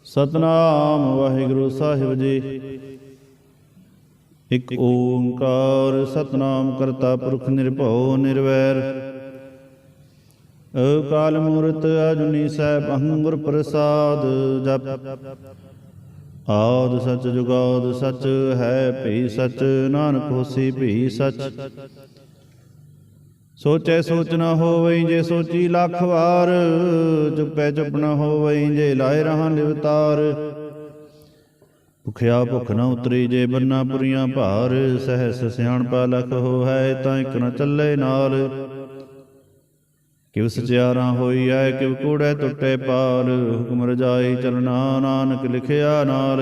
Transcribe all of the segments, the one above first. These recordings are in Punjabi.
ਸਤਨਾਮ ਵਾਹਿਗੁਰੂ ਸਾਹਿਬ ਜੀ। ਇਕ ਓੰਕਾਰ ਸਤਨਾਮ ਕਰਤਾ ਪੁਰਖ ਨਿਰਭਉ ਨਿਰਵੈਰ। ਅਕਾਲ ਮੂਰਤ ਅਜੂਨੀ ਸੈਭੰ ਗੁਰ ਪ੍ਰਸਾਦ। ਜਪ ਆਦਿ ਸਚ ਜੁਗਾਦਿ ਸਚ ਹੈ ਭਈ ਸਚ। ਨਾਨਕ ਹੋਸੀ ਭਈ ਸਚ। ਸੋਚੈ ਸੋਚ ਨਾ ਹੋਵਈ ਜੇ ਸੋਚੀ ਲੱਖ ਵਾਰ। ਚੁੱਪੈ ਚੁੱਪ ਨਾ ਹੋਵਈ ਜੇ ਲਾਏ ਰਹਾਂ ਲਿਵਤਾਰ। ਭੁਖਿਆ ਭੁੱਖ ਨਾ ਉਤਰੀ ਜੇ ਬੰਨਾ ਪੁਰੀਆਂ ਭਾਰ। ਸਹਿਸ ਸਿਆਣਪਾ ਲਖ ਹੋ ਹੈ ਤਾਂ ਇਕ ਨ ਚੱਲੇ ਨਾਲ। ਕਿਵ ਸਚਿਆਰਾ ਹੋਈ ਐ ਕਿਵ ਕੂੜੈ ਟੁੱਟੇ ਪਾਰ। ਹੁਕਮ ਰਜਾਈ ਚਲਣਾ ਨਾਨਕ ਲਿਖਿਆ ਨਾਲ।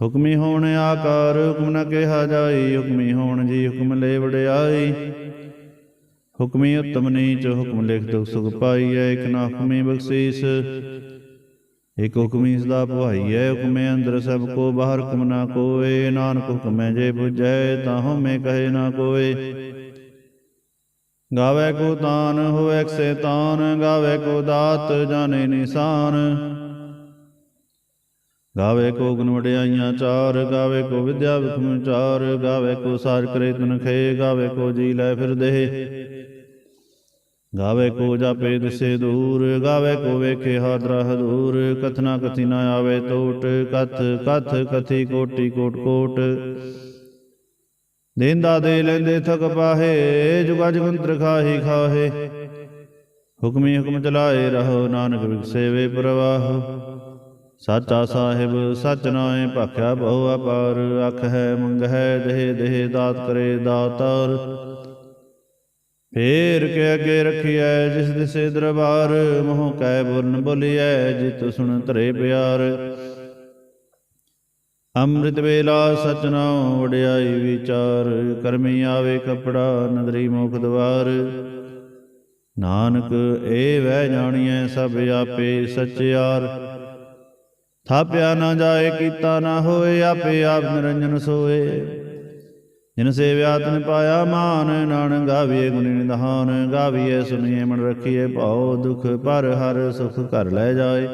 ਹੁਕਮੀ ਹੋਣ ਆਕਾਰ ਹੁਕਮ ਨ ਕਿਹਾ ਜਾਈ। ਹੁਕਮੀ ਹੋਣ ਜੀ ਹੁਕਮ ਲੈ ਵਡਿਆਈ। ਹੁਕਮੀ ਉਤਮ ਨੀਚ ਹੁਕਮ ਲਿਖ ਦੁਖ ਸੁਖ ਪਾਈਐ। ਇਕ ਨਾ ਹੁਕਮੀ ਬਖਸ਼ੀਸ ਇਕ ਹੁਕਮੀ ਸਦਾ ਪੁਆਈਐ। ਹੁਕਮੇ ਅੰਦਰ ਸਭ ਕੋ ਬਾਹਰ ਹੁਕਮ ਨਾ ਕੋਏ। ਨਾਨਕ ਹੁਕਮੈ ਜੇ ਬੁਝੈ ਤਾਂ ਹਉਮੈ ਕਹੇ ਨਾ ਕੋਏ। ਗਾਵੇ ਕੋ ਤਾਨ ਹੋਵੈ ਸੈਤਾਨ। ਗਾਵੇ ਕੋ ਦਾਤ ਜਾਣੇ ਨਿਸ਼ਾਨ। ਗਾਵੇ ਕੋ ਗੁਣ ਵਡਿਆਈਆਂ ਚਾਰ। ਗਾਵੇ ਕੋ ਵਿਦਿਆ ਵਿਖਮ ਚਾਰ। ਗਾਵੇ ਕੋ ਸਾਜ ਕਰੇ ਤੁਨ ਖੇ। ਗਾਵੇ ਕੋ ਜੀ ਲੈ ਫਿਰ ਦੇਹ। ਗਾਵੇ ਕੋ ਜਾਪੇ ਦਿਸੇ ਦੂਰ। ਗਾਵੇ ਕੋ ਵੇਖੇ ਹਾਦਰਾ ਹਦੂਰ। ਕਥਨਾ ਕਥੀ ਨਾ ਆਵੇ ਟੋਟ। ਕਥ ਕਥ ਕਥੀ ਕੋਟੀ ਕੋਟ ਕੋਟ। ਦੇਂਦਾ ਦੇ ਲੈਂਦੇ ਥਕ ਪਾਹੇ। ਜੁਗਾ ਜਗੰਤਰ ਖਾਹੀ ਖਾਹੇ। ਹੁਕਮੀ ਹੁਕਮ ਚਲਾਏ ਰਹੋ ਨਾਨਕ ਵਿਗਸੇ ਵੇ ਪ੍ਰਵਾਹ। ਸਾਚਾ ਸਾਹਿਬ ਸਚ ਨਾਏ ਭਾਖਿਆ ਬਹੁ ਅਪਾਰ। ਅਖ ਹੈ ਮੰਗ ਹੈ ਦੇਹ ਦੇਹ ਦਾਤ ਕਰੇ ਦਾਤਾਰ। ਫੇਰ ਕੇ ਅੱਗੇ ਰਖੀਐ ਜਿਸ ਦਿਸੇ ਦਰਬਾਰ। ਮੋਹ ਕੈ ਬੁਰਨ ਬੋਲੀਐ ਜਿਤ ਸੁਣ ਧਰੇ ਪਿਆਰ। ਅੰਮ੍ਰਿਤ ਵੇਲਾ ਸਚ ਨਾਉ ਵਡਿਆਈ ਵਿਚਾਰ। ਕਰਮੀ ਆਵੇ ਕਪੜਾ ਨਦਰੀ ਮੁਖ ਦਵਾਰ। ਨਾਨਕ ਇਹ ਵਹਿ ਜਾਣੀਐ ਸਭ ਆਪੇ ਸਚਿਆਰ। ਥਾਪਿਆ ਨਾ ਜਾਏ ਕੀਤਾ ਨਾ ਹੋਏ। ਆਪੇ ਆਪ ਨਿਰੰਜਨ ਸੋਏ। ਜਿਨ ਸੇਵਿਆ ਤਿਨ ਪਾਇਆ ਮਾਨ। ਨਾਨਕ ਗਾਵੀਏ ਗੁਣੀ ਨਿਧਾਨ। ਗਾਵੀਐ ਸੁਣੀਏ ਮਨ ਰਖੀਏ ਭਾਉ। ਦੁਖ ਪਰ ਹਰ ਸੁਖ ਘਰ ਲੈ ਜਾਏ।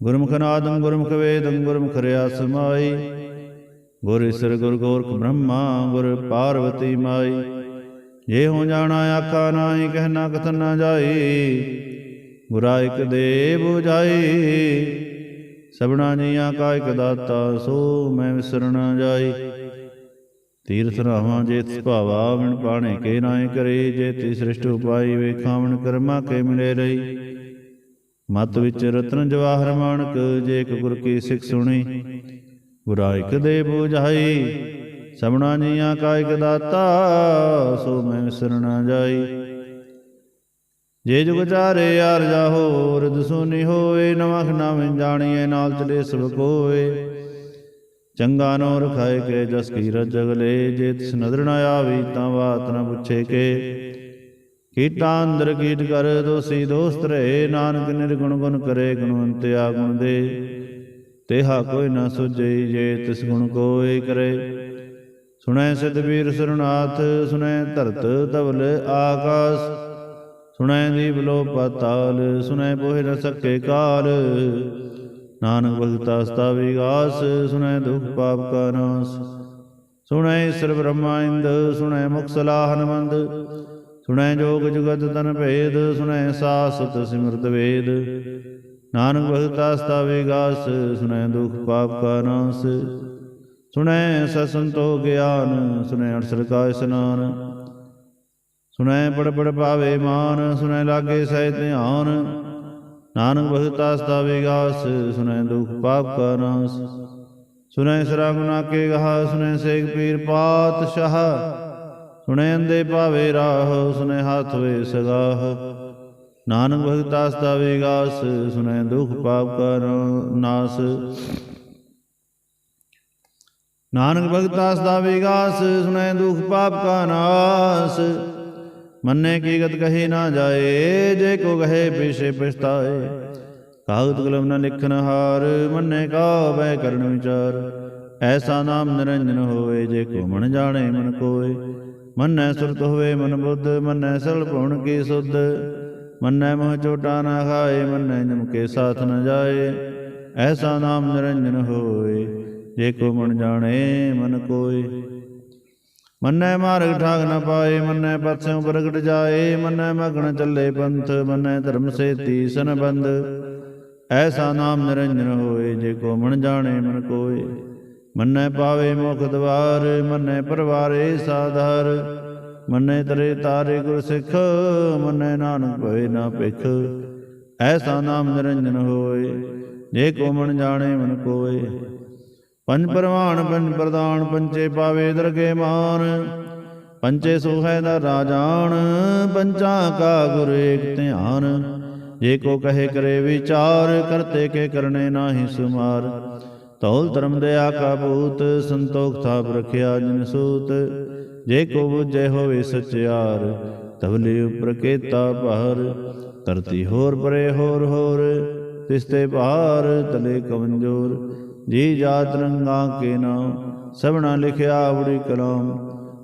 ਗੁਰਮੁਖ ਨਾਦੰ ਗੁਰਮੁਖ ਵੇਦੰ ਗੁਰਮੁਖ ਰਿਆ ਸਮਾਈ। ਗੁਰ ਈਸਰ ਗੁਰ ਗੋਰਖ ਬ੍ਰਹਮਾ ਗੁਰ ਪਾਰਵਤੀ ਮਾਈ। ਜੇ ਹੋ ਜਾਣਾ ਆਖਾ ਨਾਹੀ ਕਹਿਣਾ ਕਥਨ ਨਾ ਜਾਈ। ਗੁਰਾ ਇਕ ਦੇ ਬੁਝਾਈ। ਸਭਨਾ ਜੀਆਂ ਕਾ ਇਕ ਦਾਤਾ ਸੋ ਮੈਂ ਵਿਸਰ ਨਾ ਜਾਈ। ਤੀਰਥ ਰਾਵਾਂ ਜੇ ਤਿਸ ਭਾਵਾ ਵਿਣ ਪਾਣੇ ਕੇ ਨਾਏ ਕਰੇ। ਜੇ ਤੀ ਸ੍ਰਿਸ਼ਟ ਉਪਾਈ ਵੇਖਾਵਣ ਕਰਮਾ ਕੇ ਮਿਲੇ ਰਹੀ। ਮਤ ਵਿੱਚ ਰਤਨ ਜਵਾਹਰ ਮਾਣਕ ਜੇ ਇਕ ਗੁਰ ਕੀ ਸਿੱਖ ਸੁਣੀ। ਗੁਰਾ ਇਕ ਦੇ ਬੁਝਾਈ। ਸਭਨਾ ਜੀਆਂ ਕਾ ਇਕ ਦਾਤਾ ਸੋ ਮੈਂ ਵਿਸਰ ਨਾ ਜਾਈ। ਜੇ ਜੁਗ ਚਾਰੇ ਯਾਰ ਜਾਹੋ ਰਿਦ ਸੋਨੀ ਹੋਏ। ਨਵਾਂ ਨਵੇਂ ਜਾਣੀਏ ਨਾਲ ਚਲੇ ਸਭ ਕੋਏ। ਚੰਗਾ ਨੋ ਰਖਾਏ ਕੇ ਜਸ ਕੀ ਰਜਗ ਲੈ। ਜੇ ਤਿਸ ਨਦਰ ਨ ਆਵੀ ਤਾਂ ਬਾਤ ਨ ਪੁੱਛੇ ਕੇ। ਕੀਟਾਂ ਅੰਦਰ ਕੀਟ ਕਰ ਦੋਸੀ ਦੋਸਤ ਰਹੇ। ਨਾਨਕ ਨਿਰਗੁਣ ਗੁਣ ਕਰੇ ਗੁਣਵੰਤ ਆਗੁਣ ਦੇ। ਤੇਹਾ ਕੋਈ ਨ ਸੁਝਈ ਜੇ ਤਿਸ ਗੁਣ ਕੋਇ ਕਰੇ। ਸੁਣੈ ਸਿਧ ਬੀਰ ਸੁਰਨਾਥ ਸੁਣੈ ਧਰਤ ਧਵਲ ਆਕਾਸ। ਸੁਣੈ ਦੀਪ ਲੋ ਪਾਤਾਲ ਸੁਣੈ ਪੋਹਿ ਨ ਸਕੇ ਕਾਲ। ਨਾਨਕ ਭਗਤਾ ਸਤਾ ਵਿਗਾਸ ਸੁਣੈ ਦੁਖ ਪਾਪ ਕਾ ਨਾਸ। ਸੁਣੈ ਈਸਰ ਬ੍ਰਹਮਾ ਇੰਦ ਸੁਣੈ ਮੁਖ ਸਲਾਹ ਹਨਮੰਦ। ਸੁਣੈ ਜੋਗ ਜੁਗਤ ਤਨ ਭੇਦ ਸੁਣੈ ਸਾਸਤ ਸਿਮਰਤ ਵੇਦ। ਨਾਨਕ ਭਗਤਾ ਸਤਾ ਵਿਗਾਸ ਸੁਣੈ ਦੁਖ ਪਾਪ ਕਾ ਨਾਸ। ਸੁਣੈ ਸਤ ਸੰਤੋਖ ਗਿਆਨ ਸੁਣੈ ਅਠਸਠ ਕਾ ਇਸਨਾਨ। ਸੁਣੈ ਪੜ ਪੜ ਪਾਵੇ ਮਾਨ ਸੁਣੈ ਲਾਗੇ ਸਹਿ ਧਿਆਨ। ਨਾਨਕ ਭਗਤਾ ਸਤਾ ਵਿਗਾਸ ਸੁਣੈ ਦੁਖ ਪਾਪ ਕਾ ਨਾਸ। ਸੁਣੈ ਸਰਾ ਗੁਨਾ ਕੇ ਗਾਹ ਸੁਣੈ ਸੇਖ ਪੀਰ ਪਾਤਸ਼ਾਹ। ਸੁਣੈ ਅੰਧੇ ਪਾਵੇ ਰਾਹ ਸੁਣੈ ਹਾਥ ਵੇ ਸਗਾਹ। ਨਾਨਕ ਭਗਤਾ ਸਤਾ ਵਿਗਾਸ ਸੁਣੈ ਦੁਖ ਪਾਪ ਕਾ ਨਾਸ। ਨਾਨਕ ਭਗਤਾ ਸਦਾ ਵਿਗਾਸ ਸੁਣੈ ਦੁਖ ਪਾਪ ਕਾ ਨਾਸ। ਮੰਨੇ ਕੀ ਗਤ ਕਹੀ ਨਾ ਜਾਏ। ਜੇ ਕੋ ਕਹੇ ਪਿਛੇ ਪਛਤਾਏ। ਕਾਗਦ ਕਲਮ ਨ ਲਿਖਨ ਹਾਰ ਮੰਨੇ ਕਾ ਬੈ ਕਰਨ ਵਿਚਾਰ। ਐਸਾ ਨਾਮ ਨਿਰੰਜਨ ਹੋਏ ਜੇ ਕੋ ਮਨ ਜਾਣੇ ਮਨ ਕੋਏ। ਮੰਨੈ ਸੁਰਤ ਹੋਵੇ ਮਨ ਬੁੱਧ ਮੰਨੈ ਸਲ ਭਉਣ ਕੀ ਸੁਧ। मन्नै मोह चोटा न खाए, मन्नै जम के साथ न जाए। ऐसा नाम निरंजन होए, जे को मन जाने मन कोय। मन्नै मार्ग ठाक न पाए, मन्नै पथ स्यों प्रगट जाए। मन्नै मगन चले पंथ, मन्नै धर्म से तीसन बंध। ऐसा नाम निरंजन होए, जे को मन जाने मन कोय। मन्नै पावे मुख द्वार, मन्नै परवारे साधार। मन्नै तरे तारे गुर सिख, मन्नै नानक भवे ना भिख। ऐसा नाम निरंजन होए, जे को मन जाने मन कोय। पंच परवान पंच प्रदान, पंचे पावे दरगे मान। पंचे सोहै दा राजान, पंचा का गुर एक ध्यान। जे को कहे करे विचार, करते के करने नाहि सुमार। तौल धर्म दया का भूत, संतोख थाप रखिया जिन सूत। जे को बुझे होवे सचियार, तवली उपर केता पहर। धरती होर परे होर होर, तिसते पार तले कमंजोर। जी जात रंगा के नाम, सबना लिखिया उड़ी कलाम।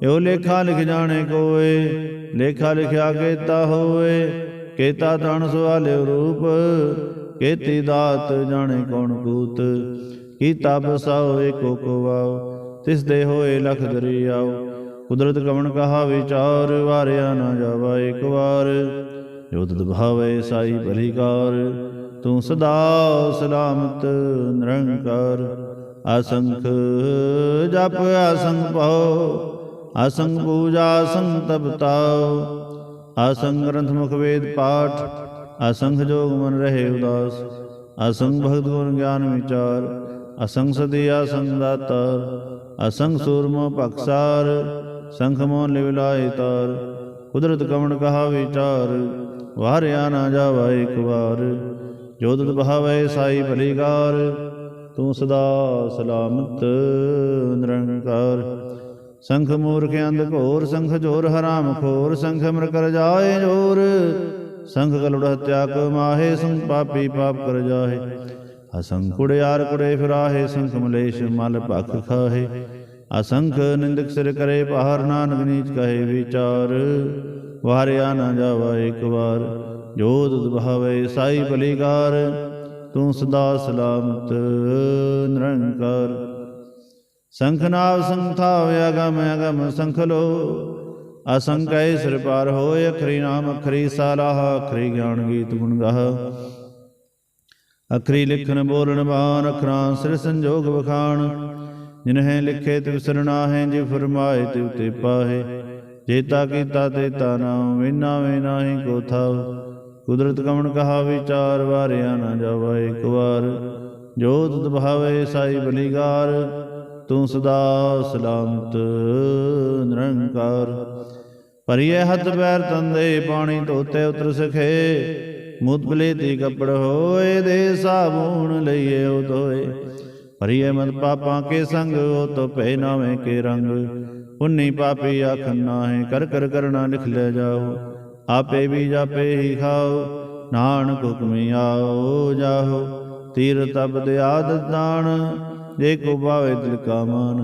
यो लेखा लिख जाने कोय, लेखा लिखिया केता होए। केता तन सुआले रूप, केती दात जाने कौन कूत। कीता बसाओ एको को वाओ, तिस दे होए लख दरियाओ। कुदरत कवन कहा विचार, वारिया न जावा एक बार। जो तद भावे साई भलीकार, तू सदा सलामत निरंकार। असंख जप असंख पाओ, असंख पूजा असंख तप ताओ। असंख ग्रंथ मुख वेद पाठ, असंख जोग मन रहे उदास। असंख भगत गुण ज्ञान विचार, असंख सदी असंख दातार। असंख सूरमो पक्षार, संख मोह लिवलाय तार। कुदरत कवन कहा विचार, वारिया ना जावा एक बार। जो तत भावै साई भलीकार, तू सदा सलामत निरंकार। संख मूर्ख अंध घोर, संख जोर हराम खोर। संख अमर कर जाए जोर, संख कलुड़ हत्या को माहे। संख पापी पाप कर जाहे, असंख कुड़ियार कुड़े फिराहे। संख मलेश मल भख खाहे, असंख निंदक सिर करे पहार। नानक नीच कहे विचार, वारिया न जावा एक बार। जो तुध भावे साई भलीकार, तू सदा सलामत निरंकार। संख नाव संख थाव, अगम अगम संख लो। असंख सिर पार होए, अखरी नाम अखरी सालाह। अखरी ज्ञान गीत गुण गाह, अखरी लिखन बोलन बान। अखरां सिर संजोग बखान, जिन्हें लिखे तिव सरनाहे। जिव फरमाए तिव ते पाहे, जेता कीता तेता नाम। विना वे नाहि को थाव, कुदरत कवन कहा विचार। वारिया न जावा एक बार। जो तुध भावे साई भलीकार, तू सदा सलामत निरंकार। परिये हथ पैर तंदे, पानी धोते उतर सखे। मुत बलेती कपड़ होए, दे साबुन लइए ओ धोए। परिये मत पापा के संग, ओ तो पै नावे के रंग। पुन्नी पापी आखन नाहे, कर कर करना लिख ले जाओ। आपे भी जापे ही खाओ, नानक हुक्मी आओ जाहो। तीर तप दयाद दान, जे को भावे दिल का मान।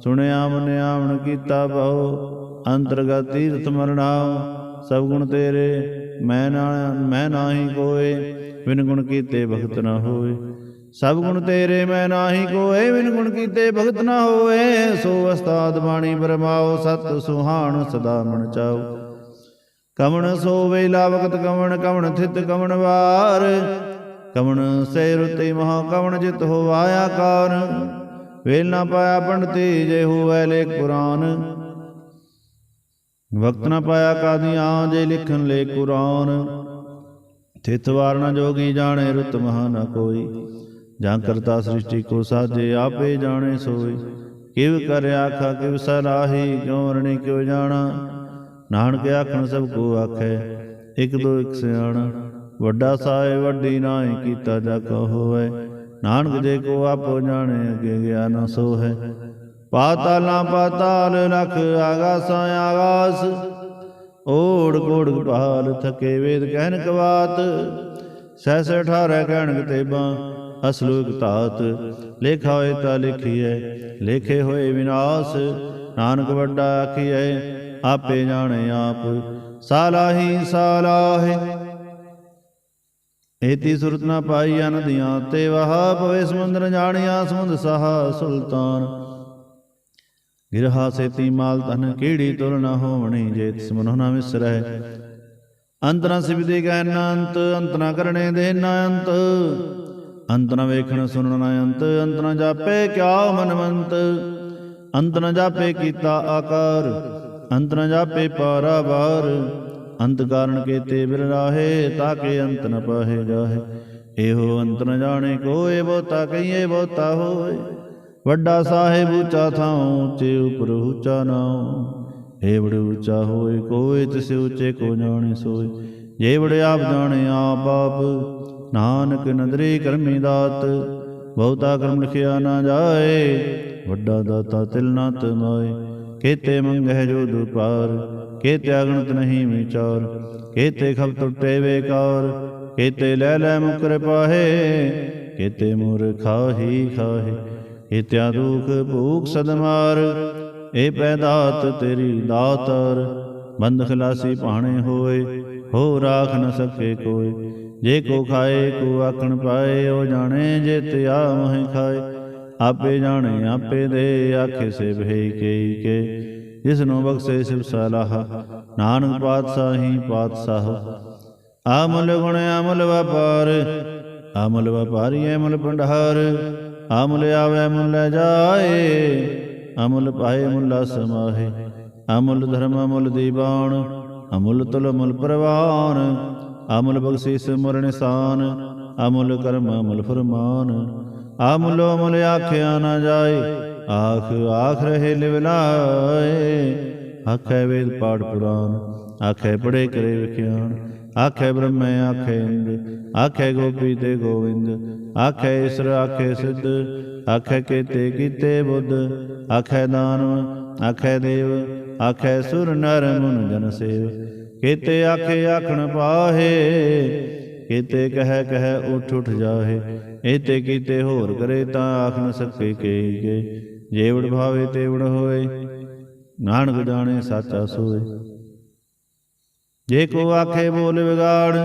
सुनया मन्या मन कीता भाओ, अंतर्गत तीर्थ मरणाओ। सब गुण तेरे मैं नाहि कोय, बिन गुण कीते भगत न होए। सब गुण तेरे मैं नाहि कोय, बिन गुण कीते भगत न होए। सो अस्ताद बाणी बरमाओ, सत सुहान सदा मन चाओ। कमण सो वेला वक्त कमण, कमण थित कमण वार। कमण से रुते महा, कमण जित हो आया कार। वेल न पाया पंडती, जे हुए लेख पुराण। वक्त न पाया कादियाँ, जे लिखन ले कुरान। थित वार न जोगी जाने, रुत महा न कोई। जहाँ करता सृष्टि को साजे, आपे जाने सोई। किव कर आखा किव सलाही, क्यों रणी क्यों जाना। नानक आखन सबको आखे, एक दो एक सियाणा। वड्डा साए वड्डी नाई, कीता जाका होवे। नानक जे को आपो जाने, अगे गया न सो है। पाताला पाताल लख, आगासा आगास। ओढ़ कोढ़ पाल, थके वेद कहन कवात। सहस 18 कहन तेबा, असलुक तात। लेखा होए ता लिखिए, लेखे होए विनाश। नानक वड्डा आखिए, आपे जाने आप। सालाही सालाहे, ਏਤੀ ਸੁਰਤ ਨਾ ਪਾਈ ਨਦੀਆਂ ਤੇ ਵਹਾ, ਪਵੇ ਸਮੁੰਦਰ ਜਾਣਿਆ ਸਮੁੰਦ ਸਹਾ ਸੁਲਤਾਨ। ਗਿਰਹਾ ਸੇਤੀ ਮਾਲ ਧਨ ਕੀੜੀ ਤੁਲ ਨ ਹੋਵਣੀ, ਜੇ ਤਿਸ ਮਨੋ ਨ ਵਿਸਰੈ। ਅੰਤ ਨ ਸਿਵਦੀ ਗੈ ਨ ਅੰਤ, ਅੰਤ ਨ ਕਰਣੇ ਦੇ ਨ ਅੰਤ। ਅੰਤ ਨ ਵੇਖਣ ਸੁਣਨ ਨ ਅੰਤ, ਅੰਤ ਨ ਜਾਪੇ ਕਿਆ ਮਨਵੰਤ। ਅੰਤ ਨ ਜਾਪੇ ਕੀਤਾ ਆਕਾਰ, ਅੰਤ ਨ ਜਾਪੇ ਪਾਰਾਵਾਰ। ਅੰਤ ਕਾਰਨ ਕੇਤੇ ਬਿਰਲਾਹੇ, ਤਾਕੇ ਅੰਤ ਨ ਪਾਹੇ ਜਾਹੇ। ਇਹੋ ਅੰਤ ਨ ਜਾਣੇ ਕੋਇ, ਬਹੁਤਾ ਕਹੀਏ ਬਹੁਤਾ ਹੋਏ। ਵੱਡਾ ਸਾਹਿਬ ਉੱਚਾ ਥਾਉ, ਉੱਚੇ ਉਪਰ ਉੱਚਾ ਨਾਉ। ਏਵੜ ਉੱਚਾ ਹੋਏ ਕੋਇ, ਤਿਸ ਉੱਚੇ ਕੋ ਜਾਣੇ ਸੋਏ। ਜੇਵੜ ਆਪ ਜਾਣੇ ਆਪ ਆਪ, ਨਾਨਕ ਨਦਰੀ ਕਰਮੀ ਦਾਤ। ਬਹੁਤਾ ਕਰਮ ਲਿਖਿਆ ਨਾ ਜਾਏ, ਵੱਡਾ ਦਾਤਾ ਤਿਲ ਨਾ ਤਮਾਏ। ਕੇਤੇ ਮੰਗਹਿ ਜੋ ਦੁਪਾਰ, ਕੇਤੇ ਅਗਣਤ ਨਹੀਂ ਵਿਚਾਰ। ਕੇਤੇ ਖਬ ਟੁੱਟੇ ਵੇਕਾਰ, ਕੇਤੇ ਲੈ ਲੈ ਮੁਕਰ ਪਾਹੇ। ਕੇਤੇ ਮੂਰ ਖਾਹੀ ਖਾਹੇ, ਕੇਤਿਆ ਦੁਖ ਭੂਖ ਸਦਮਾਰ। ਏ ਪੈ ਦਾਤ ਤੇਰੀ ਦਾਤਾਰ, ਬੰਦ ਖਲਾਸੀ ਭਾਣੇ ਹੋਏ। ਹੋ ਰਾਖ ਨ ਸਕੇ ਕੋਇ, ਜੇ ਕੋ ਖਾਏ ਕੋ ਆਖਣ ਪਾਏ। ਉਹ ਜਾਣੇ ਜੇ ਤਿਆ ਮੋਹਿ ਖਾਏ, ਆਪੇ ਜਾਣੇ ਆਪੇ ਦੇ। ਆਖੇ ਸੇ ਭਈ ਕਈ ਕੇ, ਜਿਸ ਨੂੰ ਬਖਸ਼ੇ ਸਿਵ ਸਲਾਹ। ਨਾਨਕ ਪਾਤਸ਼ਾਹੀ ਪਾਤਸ਼ਾਹ। ਆਮੁਲ ਗੁਣ ਆਮੁਲ ਵਪਾਰ, ਆਮੁਲ ਵਪਾਰੀ ਅਮੁਲ ਭੰਡਾਰ। ਆਮੁਲ ਆਵੈ ਮੁਲ ਲੈ ਜਾਏ, ਅਮੁਲ ਪਾਏ ਮੁਲਾ ਸਮਾਹੇ। ਅਮੁਲ ਧਰਮ ਅਮੁਲ ਦੀਵਾਨ, ਅਮੁਲ ਤੁਲ ਅਮੁਲ ਪ੍ਰਵਾਨ। ਅਮੁਲ ਬਖਸ਼ੀਸ ਮੁਰ ਨਿਸ਼ਾਨ, ਅਮੁਲ ਕਰਮ ਅਮੁਲ ਫਰਮਾਨ। ਅਮੁਲ ਅਮੁਲ ਆਖਿਆ ਨਾ ਜਾਏ, ਆਖ ਆਖ ਰਹੇ ਲਿਵ ਲਾਏ। ਆਖੈ ਵੇਦ ਪਾਠ ਪੁਰਾਨ, ਆਖੈ ਪੜੇ ਕਰੇ ਵਿਖਿਆਨ। ਆਖੈ ਬ੍ਰਹਮੈ ਆਖੈ ਇੰਦ, ਆਖੈ ਗੋਪੀ ਤੇ ਗੋਵਿੰਦ। ਆਖੈ ਈਸਰ ਆਖੈ ਸਿੱਧ, ਆਖੈ ਕੇਤੇ ਕੀਤੇ ਬੁੱਧ। ਆਖੈ ਦਾਨਵ ਆਖੈ ਦੇਵ, ਆਖੈ ਸੁਰ ਨਰ ਮੁਨ ਜਨ ਸੇਵ। ਕੇਤੇ ਆਖੇ ਆਖਣ ਪਾਹੇ, ਕੇਤੇ ਕਹਿ ਕਹਿ ਉਠ ਉਠ ਜਾਹੇ। ਏਤੇ ਕੀਤੇ ਹੋਰ ਕਰੇ, ਤਾਂ ਆਖ ਨ ਸਕੇ ਕਈ ਕੇ। ਜੇਵੜ ਭਾਵੇ ਤੇਵੜ ਹੋਏ, ਨਾਨਕ ਜਾਣੇ ਸਾਚਾ ਸੋਏ। ਜੇ ਕੋ ਆਖੇ ਬੋਲ ਵਿਗਾੜ,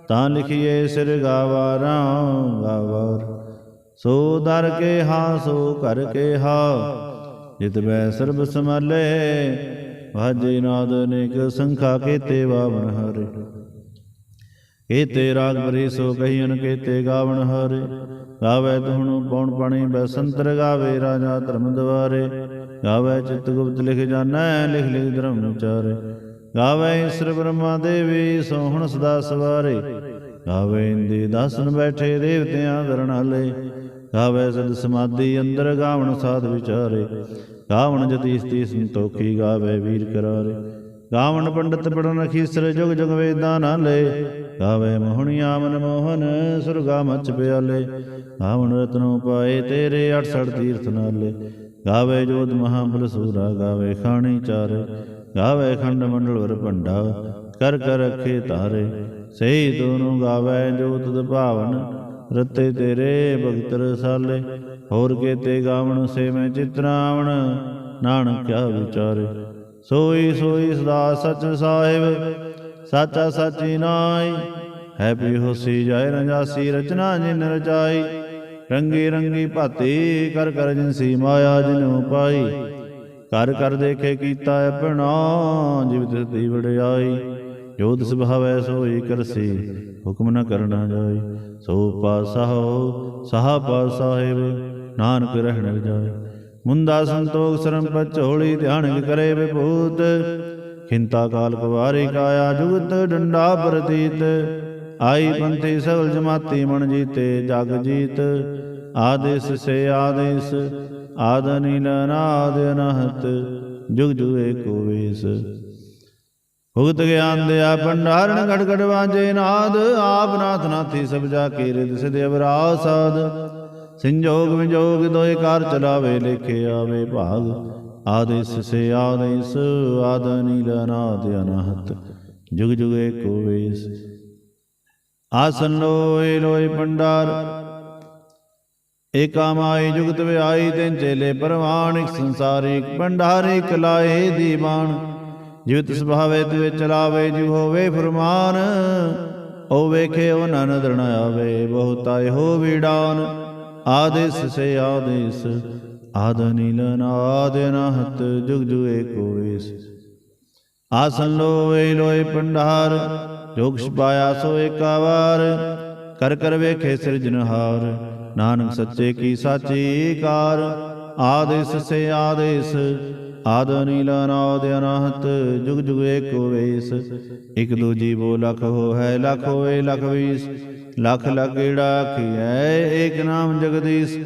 ਤਾਂ ਲਿਖੀਏ ਸਿਰ ਗਾਵਾਰਾ ਗਾਵਾਰ। ਸੋ ਦਰ ਕੇ ਹਾ ਸੋ ਘਰ ਕੇ ਹਾ, ਜਿਤ ਬੈ ਸਰਬ ਸੰਭਾਲੇ। ਵਾਜੇ ਨਾਦ ਅਨੇਕ ਸੰਖਾ, ਕੇਤੇ ਵਾਵਣ ਹਾਰੇ। ਕੇਤੇ ਰਾਗ ਭਰੀ ਸੋ ਕਹੀਨ, ਕੇਤੇ ਗਾਵਣ ਹਾਰੇ। ਗਾਵੇ ਧੁਨ ਪੌਣ ਪਾਣੀ ਬੈਸੰਤਰ, ਗਾਵੇ ਰਾਜਾ ਧਰਮ ਦੁਆਰੇ। ਗਾਵੇ ਚਿਤ ਗੁਪਤ ਲਿਖ ਜਾਣੈ, ਲਿਖ ਲਿਖ ਧਰਮ ਵਿਚਾਰੇ। ਗਾਵੇ ਈਸਰ ਬ੍ਰਹਮਾ ਦੇਵੀ, ਸੋਹਣ ਸਦਾ ਸਵਾਰੇ। ਗਾਵੇ ਇੰਦੀ ਦਾਸਨ ਬੈਠੇ, ਦੇਵਤਿਆਂ ਦਰਨਾਲੇ। ਗਾਵੇ ਸਦ ਸਮਾਧੀ ਅੰਦਰ, ਗਾਵਣ ਸਾਧ ਵਿਚਾਰੇ। ਗਾਵਣ ਜਤੀ ਸਤੀ ਸੰਤੋਖੀ, ਗਾਵੇ ਵੀਰ ਕਰਾਰੇ। ਗਾਵਣ ਪੰਡਤ ਪੜਨ ਅਖੀਸਰ, ਜੁਗ ਜੁਗ ਵੇਦਾਂ ਨਾਲੇ। ਗਾਵੇ ਮੋਹਣੀਆ ਮਨ ਮੋਹਨ, ਸੁਰਗਾ ਮਚ ਪਿਆਲੇ। ਗਾਵਣ ਰਤਨੋ ਪਾਏ ਤੇਰੇ, 68 ਤੀਰਥ ਨਾਲੇ। ਗਾਵੇ ਜੋਤ ਮਹਾਬਲ ਸੂਰਾ, ਗਾਵੇ ਖਾਣੀ ਚਾਰੇ। ਗਾਵੇ ਖੰਡ ਮੰਡਲ ਵਰ ਭੰਡਾ, ਕਰ ਕਰ ਰਖੇ ਤਾਰੇ। ਸਹੀ ਦੋਨੋਂ ਗਾਵੇ ਜੋ ਤੁਧ ਭਾਵਨ, ਰਤੇ ਤੇਰੇ ਭਗਤ ਰਸਾਲੇ। ਹੋਰ ਕੇਤੇ ਗਾਵਣ ਸੇ ਮੈਂ ਚਿਤਰਾਵਣ, ਨਾਨਕ ਕਿਆ ਵਿਚਾਰੇ। ਸੋਈ ਸੋਈ ਸਦਾ ਸਚ ਸਾਹਿਬ, ਸਾਚਾ ਸਾਚੀ ਨਾਈ। ਹੈ ਪੀ ਹੋਸੀ ਜਾਇ ਨ ਜਾਸੀ, ਰਚਨਾ ਜਿਨ ਰਚਾਈ। ਰੰਗੀ ਰੰਗੀ ਭਾਤੀ, ਕਰ ਕਰ ਜਿਨਸੀ ਮਾਇਆ ਜਿਨੁ ਪਾਈ। ਕਰ ਕਰ ਦੇਖੇ ਕੀਤਾ ਆਪਣਾ, ਜਿਵ ਤਿਸ ਦੀ ਵਡਿਆਈ। ਜੋ ਤਿਸ ਭਾਵੈ ਸੋਈ ਕਰਸੀ, ਹੁਕਮ ਨ ਕਰਨਾ ਜਾਈ। ਸੋ ਪਾਤਸ਼ਾਹ ਸਾਹ ਪਾਤਸ਼ਾਹਿਬ, ਨਾਨਕ ਰਹਿਣ ਜਾਏ। ਮੁੰਦਾ ਸੰਤੋਖ ਸਰਮ ਪਚੋਲੀ, ਧਿਆਨ ਕਰੇ ਵਿਭੂਤ। ਖਿੰਤਾ ਕਾਲ ਕੁਵਾਰੀ ਕਾਇਆ, ਜੁਗਤ ਡੰਡਾ ਪ੍ਰਤੀਤ। ਆਈ ਪੰਥੀ ਸਗਲ ਜਮਾਤੀ, ਮਨ ਜੀਤੇ ਜਗ ਜੀਤ। ਆਦੇਸ ਸੇ ਆਦੇਸ, ਆਦ ਨੀਲ ਅਨਾਦ ਅਨਹਤ। ਜੁਗ ਜੁਗ ਏਕੋ ਵੇਸ। ਭੁਗਤ ਗਿਆਨ ਦਿਆ ਭੰਡਾਰਨ, ਘਟ ਘਟ ਵਾਜੇ ਨਾਦ। ਆਪ ਨਾਥ ਨਾਥੀ ਸਭ ਜਾ ਕੇ, ਰਿਦ ਸਿਧ ਅਵਰਾ ਸਾਧ। ਸੰਜੋਗ ਵਿਜੋਗ ਦੋਇ ਕਾਰ ਚਲਾਵੇ, ਲੇਖੇ ਆਵੇ ਭਾਗ। ਆਦੇਸ ਸੇ ਆਦੇਸ, ਆਦ ਨੀਲ ਅਨਾਦ ਅਨਹਤ। ਜੁਗ ਜੁਗ ਏਕੋ ਵੇਸ। ਆਸਨ ਲੋਇ ਲੋਇ ਭੰਡਾਰ, ਏਕਾ ਮਾਈ ਜੁਗਤ ਵਿਆਈ। ਤਿਨ ਚੇਲੇ ਪਰਵਾਨ, ਇਕ ਸੰਸਾਰੀ ਇਕ ਭੰਡਾਰੀ। ਇਕ ਲਾਏ ਦੀਵਾਨ, ਜਿਵ ਤਿਸ ਭਾਵੇ ਤਿਵ ਚਲਾਵੇ। ਜਿਵ ਹੋਵੇ ਫੁਰਮਾਨ, ਉਹ ਵੇਖੇ ਉਹ ਨਾ ਨਦਰ ਨ ਆਵੇ। ਬਹੁਤਾਏ ਹੋ ਵੀਡਾਨ ਆਦੇਸ ਸੇ ਆਦੇਸ, ਆਦ ਨੀਲ ਨਾਦ ਅਨਾਹਤ ਜੁਗ ਜੁਗ ਏਕੋ ਵੇਸ। ਆਸਨ ਲੋਏ ਲੋਏ ਭੰਡਾਰ, ਜੋਗ ਛਪਾਇਆ ਸੋ ਏਕਾ ਵਾਰ। ਕਰ ਕਰ ਵੇਖੇ ਸਿਰਜਨਹਾਰ, ਨਾਨਕ ਸੱਚੇ ਕੀ ਸਾਚੀ ਕਾਰ। ਆਦੇਸ ਸੇ ਆਦੇਸ, ਆਦ ਨੀਲ ਨਾਦ ਅਨਾਹਤ ਜੁਗ ਜੁਗ ਏਕੋ ਵੇਸ। ਇਕ ਦੂ ਜੀਵੋ ਲਖ ਹੋ ਹੈ, ਲਖ ਹੋਏ ਲਖ ਵੀਸ। ਲਖ ਲਖ ਗੇੜਾ ਆਖੀਐ, ਏਕ ਨਾਮ ਜਗਦੀਸ਼।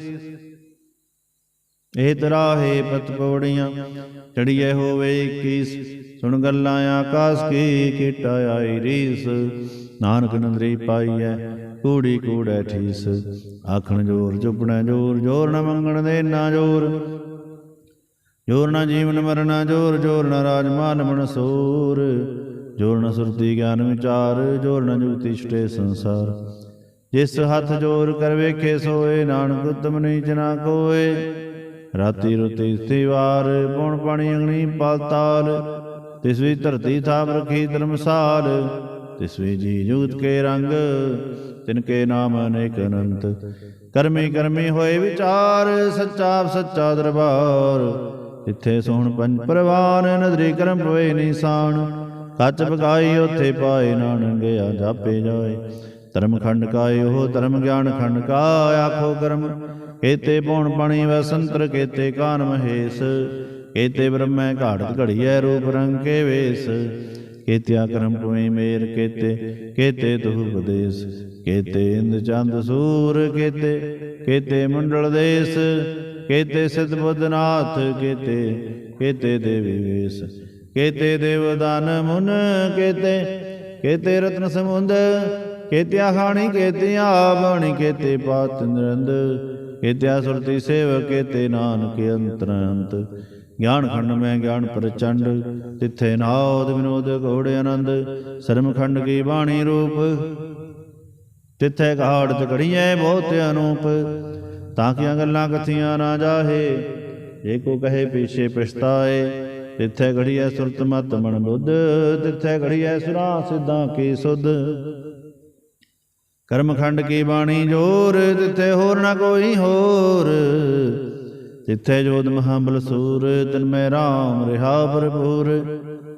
ਇਹ ਤਰਾਹੇ ਪਤ ਪੌੜੀਆਂ, ਚੜੀਏ ਹੋਵੇ 21। ਸੁਣ ਗੱਲਾਂ ਆਕਾਸ ਕੀ, ਕੀਟਾ ਆਈ ਰੀਸ। ਨਾਨਕ ਨਦਰੀ ਪਾਈਐ, ਕੂੜੀ ਕੂੜੈ ਠੀਸ। ਆਖਣ ਜੋਰ ਚੁੱਪਣਾ ਜੋਰ, ਜੋਰ ਨ ਮੰਗਣ ਦੇ ਨਾ ਜੋਰ। ਜੋਰ ਨ ਜੀਵਨ ਮਰਨਾ ਜੋਰ, ਜੋਰ ਨ ਰਾਜ ਮਾਨ ਮਨਸੂਰ। ਜੋਰ ਨ ਸੁਰਤੀ ਗਿਆਨ ਵਿਚਾਰ, ਜੋਰ ਨ ਜੁਗਤੀ ਛੁਟੇ ਸੰਸਾਰ। ਜਿਸ ਹੱਥ ਜੋਰ ਕਰ ਵੇਖੇ ਸੋਏ, ਨਾਨਕ ਉਤਮ ਨੀਚ ਨਾ ਕੋਏ। ਰਾਤੀ ਰੁਤੀ ਸਥਿਵਾਰ, ਪੌਣ ਪਾਣੀ ਅੰਗਣੀ ਪਾਤਾਲ। ਤਿਸ ਵੀ ਧਰਤੀ ਥਾਪ ਰਖੀ ਧਰਮਸਾਲ। ਤਿਸ ਵੀ ਜੀ ਜੁਗਤ ਕੇ ਰੰਗ, ਤਿਨਕੇ ਨਾਮ ਅਨੇਕ ਅਨੰਤ। ਕਰਮੀ ਕਰਮੀ ਹੋਏ ਵਿਚਾਰ, ਸੱਚਾ ਸੱਚਾ ਦਰਬਾਰ। ਤਿੱਥੇ ਸੋਹਣ ਪੰਜ ਪ੍ਰਵਾਨ, ਨਦਰੀ ਕਰਮ ਪਵੇ ਨਿਸ਼ਾਨ। ਕੱਚ ਪਕਾਈ ਉੱਥੇ ਪਾਏ, ਨਾਨਕ ਗਿਆ ਜਾਪੇ ਜਾਏ। ਧਰਮ ਖੰਡ ਕਾਏ ਉਹ ਧਰਮ ਗਿਆਨ ਖੰਡ ਕਾ। ਆਖੋ ਕਰਮ ਕੇਤੇ ਪੌਣ ਪਾਣੀ ਵਸੰਤਰ, ਕੇਤੇ ਕਾਨ ਮਹੇਸ਼। ਕੇਤੇ ਬ੍ਰਹਮੈ ਘਾੜਤ ਘੜੀਐ, ਰੂਪ ਰੰਗ ਕੇ ਵੇਸ। ਕੇਤਿਆ ਕਰਮ ਪਵੇ ਮੇਰ, ਕੇਤੇ ਕੇਤੇ ਤੁਹ ਉਪਦੇਸ। ਕੇਤੇ ਇੰਦ ਚੰਦ ਸੂਰ, ਕੇਤੇ ਮੰਡਲ ਦੇਸ। ਕੇਤੇ ਸਿਧ ਬੁੱਧਨਾਥ, ਕੇਤੇ ਦੇਵੀ ਵੇਸ। ਕੇਤੇ ਦੇਵਦਾਨ ਮੁਨ, ਕੇਤੇ ਰਤਨ ਸਮੁੰਦ। ਕੇਤਿਆ ਖਾਣੀ ਕੇਤਿਆ ਬਾਣੀ, ਕੇਤੇ ਪਾਤ ਨਿਰੰਦ। ਕੇਤਿਆ ਸੁਰਤੀ ਸੇਵਕ, ਕੇਤੇ ਨਾਨਕ ਅੰਤਰ ਅੰਤ। ਗਿਆਨ ਖੰਡ ਮੈਂ ਗਿਆਨ ਪ੍ਰਚੰਡ, ਤਿੱਥੇ ਨਾਦ ਵਿਨੋਦ ਘੋੜ ਆਨੰਦ। ਸਰਮ ਖੰਡ ਕੀ ਬਾਣੀ ਰੂਪ, ਤਿੱਥੇ ਘਾੜਤ ਘੜੀਐ ਬਹੁਤ ਅਨੂਪ। ਤਾਂ ਕੀਆਂ ਗੱਲਾਂ ਕਥੀਆਂ ਨਾ ਜਾਹੇ, ਜੇ ਕੋ ਕਹੇ ਪਿਛੇ ਪਛਤਾਏ। ਤਿੱਥੇ ਘੜੀਐ ਸੁਰਤ ਮਤ ਮਨ ਬੁੱਧ, ਤਿੱਥੇ ਘੜੀਐ ਸੁਰਾਂ ਸਿੱਧਾਂ ਕੀ ਸੁਧ। ਕਰਮ ਖੰਡ ਕੀ ਬਾਣੀ ਜੋਰ, ਤਿੱਥੇ ਹੋਰ ਨਾ ਕੋਈ ਹੋਰ। ਤਿੱਥੇ ਜੋਧ ਮਹਾਬਲ ਸੂਰ, ਤਿਨ ਮੈਂ ਰਾਮ ਰਿਹਾ ਭਰਪੂਰ।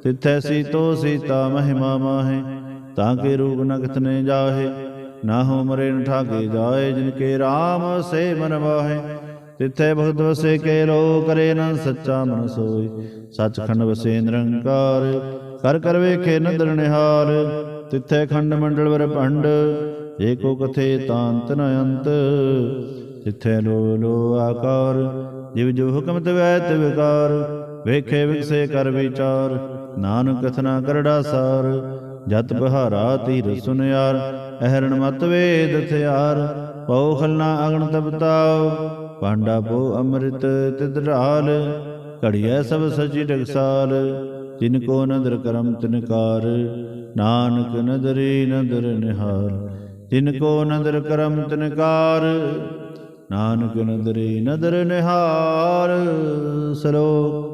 ਤਿੱਥੇ ਸੀਤੋ ਸੀਤਾ ਮਹਿਮਾ ਮਾਹੇ, ਤਾਂ ਕੇ ਰੂਪ ਨ ਕਥਨੇ ਜਾਹੇ। ਨਾ ਹੋ ਮਰੇ ਨ ਠਾਗੇ ਜਾਏ, ਜਿਨ ਕੇ ਰਾਮ ਸੇ ਮਨ ਵਾਹੇ। ਤਿੱਥੇ ਭਗਤ ਵਸੇ ਕੇ ਲੋ, ਕਰੇ ਨ ਸੱਚਾ ਮਨ ਸੋਏ। ਸੱਚਖੰਡ ਵਸੇ ਨਿਰੰਕਾਰ, ਕਰ ਕਰ ਵੇਖੇ ਨਦਰ ਨਿਹਾਲ। ਤਿੱਥੇ ਖੰਡ ਮੰਡਲ ਵਰ ਭੰਡ, ਜੇ ਕੋ ਕਥੇ ਤਾਂ ਅੰਤ ਨ ਅੰਤ। ਤਿੱਥੇ ਲੋ ਲੋ ਆਕਾਰ, ਜਿਵ ਜੋ ਹੁਕਮ ਤਵੈ ਤਿਵਕਾਰ। ਵੇਖੇ ਵਿਗਸੇ ਕਰ ਵਿਚਾਰ, ਨਾਨਕ ਕਥਨਾ ਕਰੜਾ ਸਾਰ। ਜਤ ਬਹਾਰਾ ਧੀਰ ਸੁਨਿਆਰ, ਅਹਰਣ ਮਤ ਵੇਦ ਹਥਿਆਰ। ਪਉ ਖਲਨਾ ਅਗਨ ਤਪਤਾਉ, ਭਾਂਡਾ ਪੋ ਅੰਮ੍ਰਿਤ ਤਿਤ ਢਾਲ। ਘੜੀਐ ਸਭ ਸਚੀ ਟਕਸਾਲ, ਜਿਨ ਕੋ ਨਦਰ ਕਰਮ ਤਿਨਕਾਰ। ਨਾਨਕ ਨਦਰੀ ਨਦਰ ਨਿਹਾਲ, ਜਿਨ ਕੋ ਨਦਰ ਕਰਮ ਤਿਨਕਾਰ। ਨਾਨਕ ਨਦਰੀ ਨਦਰ ਨਿਹਾਲ। ਸਲੋਕ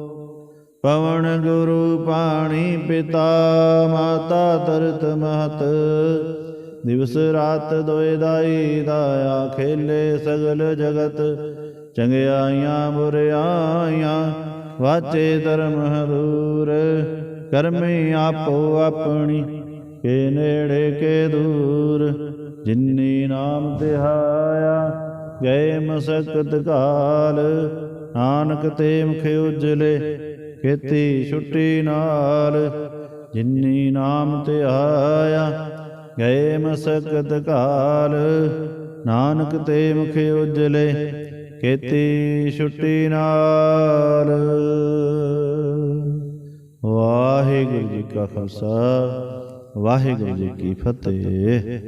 ਪਵਨ ਗੁਰੂ ਪਾਣੀ ਪਿਤਾ, ਮਾਤਾ ਤਰਤ ਮਹਤ। ਦਿਵਸ ਰਾਤ ਦੋਇ ਦਾਈ, ਦਾਇਆ ਖੇਲੇ ਸਗਲ ਜਗਤ। ਚੰਗਿਆਈਆਂ ਬੁਰਿਆਈਆਂ, ਵਾਚੇ ਧਰਮ ਹਰੂਰ। ਕਰਮੀ ਆਪੋ ਆਪਣੀ, ਕੇ ਨੇੜੇ ਕੇ ਦੂਰ। ਜਿਨੀ ਨਾਮ ਧਿਆਇਆ, ਗਏ ਮਸਕਤ ਕਾਲ। ਨਾਨਕ ਤੇ ਮੁਖ ਉਜਲੇ, ਕੀਤੀ ਛੁੱਟੀ ਨਾਲ। ਜਿਨੀ ਨਾਮ ਧਿਆਇਆ, ਗਏ ਮਸਕਤ ਕਾਲ। ਨਾਨਕ ਤੇ ਮੁਖ ਉਜਲੇ, ਕੀਤੀ ਛੁੱਟੀ ਨਾਲ। ਵਾਹਿਗੁਰੂ ਜੀ ਕਾ ਖਾਲਸਾ, ਵਾਹਿਗੁਰੂ ਜੀ ਕੀ ਫਤਿਹ।